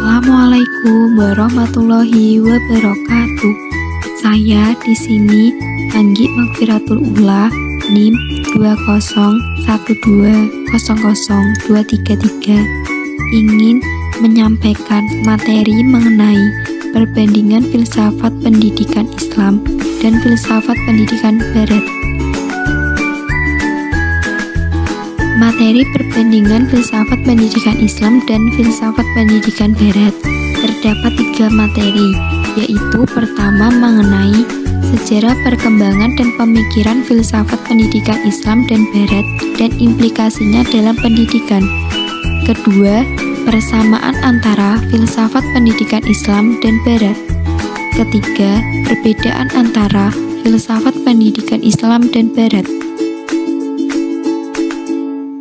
Assalamualaikum warahmatullahi wabarakatuh. Saya di sini Anggi Magfiratul Ula, NIM 201200233 ingin menyampaikan materi mengenai perbandingan filsafat pendidikan Islam dan filsafat pendidikan Barat. Materi perbandingan filsafat pendidikan Islam dan filsafat pendidikan Barat terdapat 3 materi, yaitu pertama mengenai sejarah perkembangan dan pemikiran filsafat pendidikan Islam dan Barat dan implikasinya dalam pendidikan. Kedua, persamaan antara filsafat pendidikan Islam dan Barat. Ketiga, perbedaan antara filsafat pendidikan Islam dan Barat.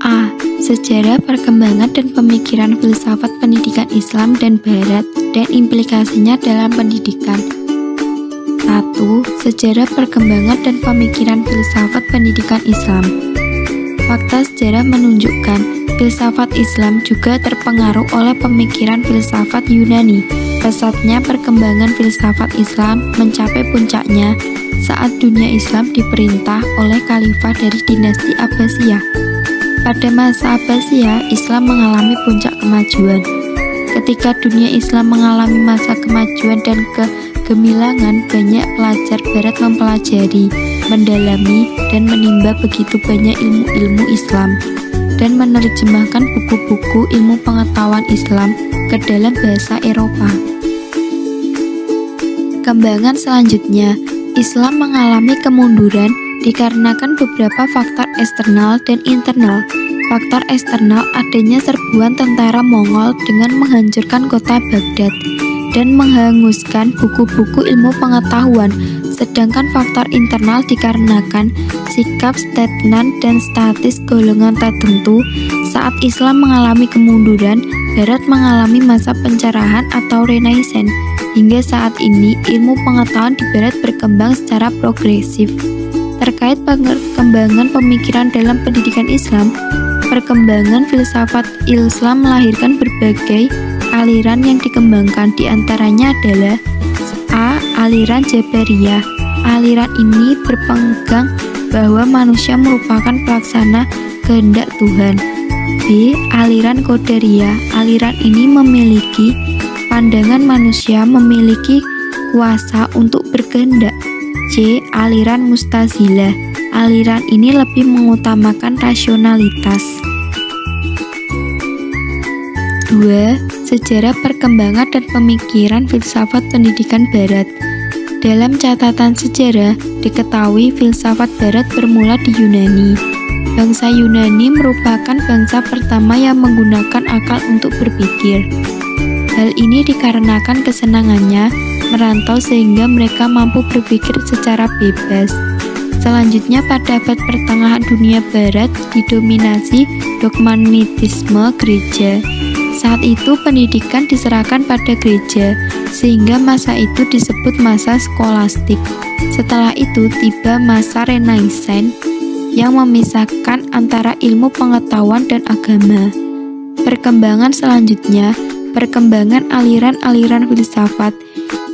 A. Sejarah perkembangan dan pemikiran filsafat pendidikan Islam dan Barat dan implikasinya dalam pendidikan. 1. Sejarah perkembangan dan pemikiran filsafat pendidikan Islam. Fakta sejarah menunjukkan filsafat Islam juga terpengaruh oleh pemikiran filsafat Yunani. Pesatnya perkembangan filsafat Islam mencapai puncaknya saat dunia Islam diperintah oleh khalifah dari dinasti Abbasiyah. Pada masa Abbasiyah, Islam mengalami puncak kemajuan. Ketika dunia Islam mengalami masa kemajuan dan kegemilangan, banyak pelajar Barat mempelajari, mendalami, dan menimba begitu banyak ilmu-ilmu Islam dan menerjemahkan buku-buku ilmu pengetahuan Islam ke dalam bahasa Eropa. Perkembangan selanjutnya, Islam mengalami kemunduran dikarenakan beberapa faktor eksternal dan internal. Faktor eksternal adanya serbuan tentara Mongol dengan menghancurkan kota Baghdad dan menghanguskan buku-buku ilmu pengetahuan, sedangkan faktor internal dikarenakan sikap stagnan dan statis golongan tertentu. Saat Islam mengalami kemunduran, Barat mengalami masa pencerahan atau Renaissance. Hingga saat ini, ilmu pengetahuan di Barat berkembang secara progresif. Terkait perkembangan pemikiran dalam pendidikan Islam, perkembangan filsafat Islam melahirkan berbagai aliran yang dikembangkan. Di antaranya adalah A. Aliran Jabariyah. Aliran ini berpegang bahwa manusia merupakan pelaksana kehendak Tuhan. B. Aliran Qadariyah. Aliran ini memiliki pandangan manusia memiliki kuasa untuk berkehendak. C. Aliran Mu'tazilah. Aliran ini lebih mengutamakan rasionalitas. 2. Sejarah perkembangan dan pemikiran filsafat pendidikan Barat. Dalam catatan sejarah, diketahui filsafat Barat bermula di Yunani. Bangsa Yunani merupakan bangsa pertama yang menggunakan akal untuk berpikir. Hal ini dikarenakan kesenangannya merantau sehingga mereka mampu berpikir secara bebas. Selanjutnya pada abad pertengahan dunia Barat didominasi dogmatisme gereja. Saat itu pendidikan diserahkan pada gereja, sehingga masa itu disebut masa skolastik. Setelah itu tiba masa Renaissance yang memisahkan antara ilmu pengetahuan dan agama. Perkembangan selanjutnya, perkembangan aliran-aliran filsafat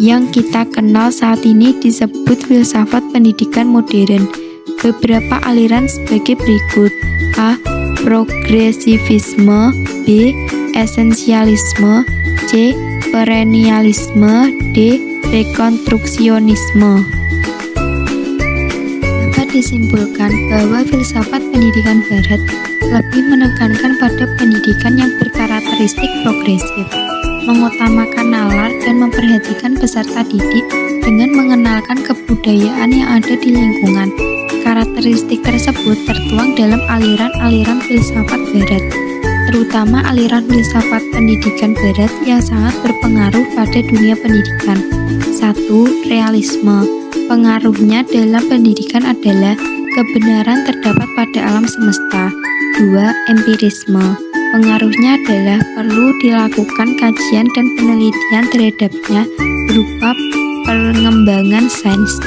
yang kita kenal saat ini disebut filsafat pendidikan modern. Beberapa aliran sebagai berikut: A. Progresivisme, B. Esensialisme, C. Perennialisme, D. Rekonstruksionisme. Dapat disimpulkan bahwa filsafat pendidikan Barat lebih menekankan pada pendidikan yang berkarakteristik progresif, mengutamakan nalar dan memperhatikan peserta didik dengan mengenalkan kebudayaan yang ada di lingkungan. Karakteristik tersebut tertuang dalam aliran-aliran filsafat Barat, terutama aliran filsafat pendidikan Barat yang sangat berpengaruh pada dunia pendidikan. 1. Realisme. Pengaruhnya dalam pendidikan adalah kebenaran terdapat pada alam semesta. 2. Empirisme. Pengaruhnya adalah perlu dilakukan kajian dan penelitian terhadapnya berupa pengembangan sains.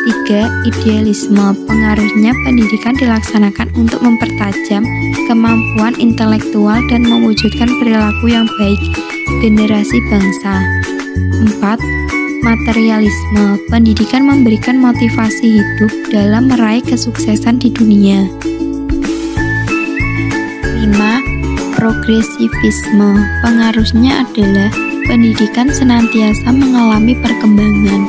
3. Idealisme. Pengaruhnya pendidikan dilaksanakan untuk mempertajam kemampuan intelektual dan mewujudkan perilaku yang baik generasi bangsa. 4. Materialisme. Pendidikan memberikan motivasi hidup dalam meraih kesuksesan di dunia. 5. Progresivisme. Pengaruhnya adalah pendidikan senantiasa mengalami perkembangan.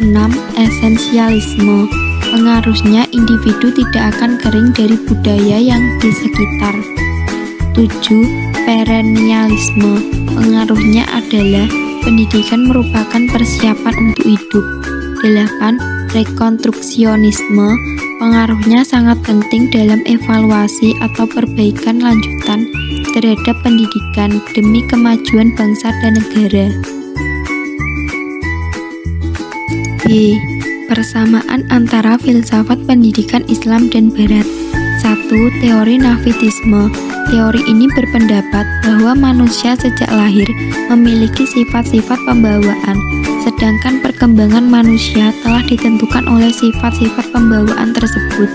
6. Esensialisme. Pengaruhnya individu tidak akan kering dari budaya yang di sekitar. 7. Perennialisme. Pengaruhnya adalah pendidikan merupakan persiapan untuk hidup. 8. Rekonstruksionisme. Pengaruhnya sangat penting dalam evaluasi atau perbaikan lanjutan terhadap pendidikan demi kemajuan bangsa dan negara. B. Persamaan antara filsafat pendidikan Islam dan Barat. 1. Teori Nafidisme. Teori ini berpendapat bahwa manusia sejak lahir memiliki sifat-sifat pembawaan, sedangkan perkembangan manusia telah ditentukan oleh sifat-sifat pembawaan tersebut.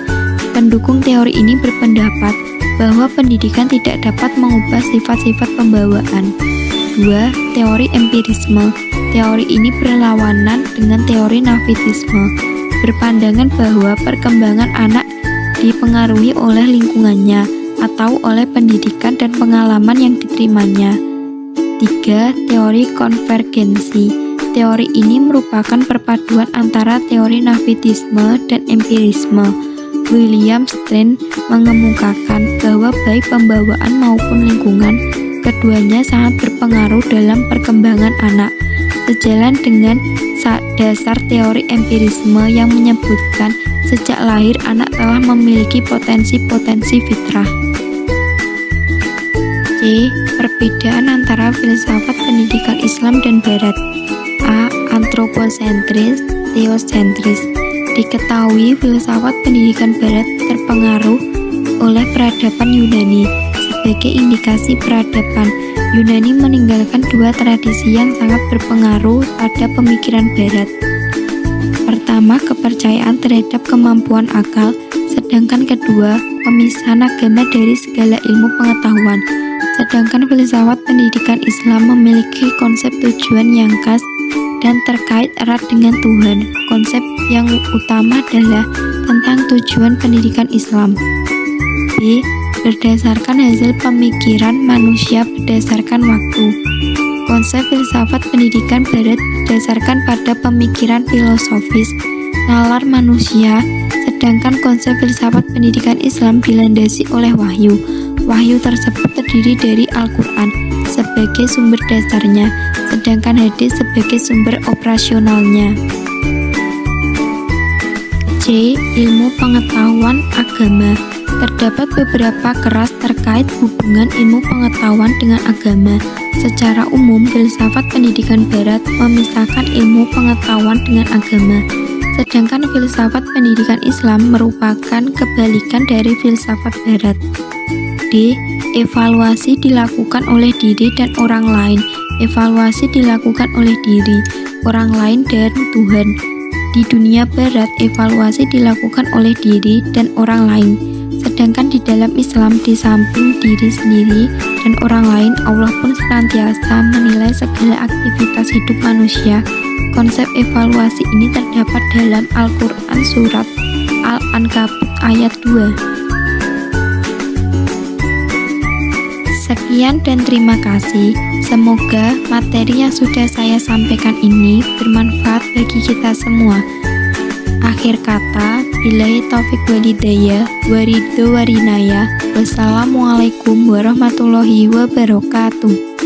Pendukung teori ini berpendapat bahwa pendidikan tidak dapat mengubah sifat-sifat pembawaan. 2. Teori empirisme. Teori ini berlawanan dengan teori Nafidisme, berpandangan bahwa perkembangan anak dipengaruhi oleh lingkungannya atau oleh pendidikan dan pengalaman yang diterimanya. 3. Teori konvergensi. Teori ini merupakan perpaduan antara teori Nafidisme dan empirisme. William Strand mengemukakan bahwa baik pembawaan maupun lingkungan, keduanya sangat berpengaruh dalam perkembangan anak, sejalan dengan dasar teori empirisme yang menyebutkan sejak lahir anak telah memiliki potensi-potensi fitrah. C. Perbedaan antara filsafat pendidikan Islam dan Barat. A. Antroposentris, teosentris. Diketahui filsafat pendidikan Barat terpengaruh oleh peradaban Yunani. Sebagai indikasi peradaban Yunani meninggalkan dua tradisi yang sangat berpengaruh pada pemikiran Barat. Pertama, kepercayaan terhadap kemampuan akal, sedangkan kedua, pemisahan agama dari segala ilmu pengetahuan. Sedangkan filsafat pendidikan Islam memiliki konsep tujuan yang khas dan terkait erat dengan Tuhan. Konsep yang utama adalah tentang tujuan pendidikan Islam. B. Berdasarkan hasil pemikiran manusia berdasarkan waktu. Konsep filsafat pendidikan Barat berdasarkan pada pemikiran filosofis, nalar manusia, sedangkan konsep filsafat pendidikan Islam dilandasi oleh wahyu. Wahyu tersebut terdiri dari Al-Quran sebagai sumber dasarnya, sedangkan hadis sebagai sumber operasionalnya. C. Ilmu pengetahuan agama. Terdapat beberapa keras terkait hubungan ilmu pengetahuan dengan agama. Secara umum, filsafat pendidikan Barat memisahkan ilmu pengetahuan dengan agama, sedangkan filsafat pendidikan Islam merupakan kebalikan dari filsafat Barat. D. Evaluasi dilakukan oleh diri dan orang lain. Evaluasi dilakukan oleh diri, orang lain, dan Tuhan. Di dunia Barat, evaluasi dilakukan oleh diri dan orang lain. Sedangkan di dalam Islam, di samping diri sendiri dan orang lain, Allah pun senantiasa menilai segala aktivitas hidup manusia. Konsep evaluasi ini terdapat dalam Al-Quran surat Al-Ankabut ayat 2. Sekian dan terima kasih. Semoga materi yang sudah saya sampaikan ini bermanfaat bagi kita semua. Akhir kata, billahi taufik walhidayah, waridho warinaya. Wassalamualaikum warahmatullahi wabarakatuh.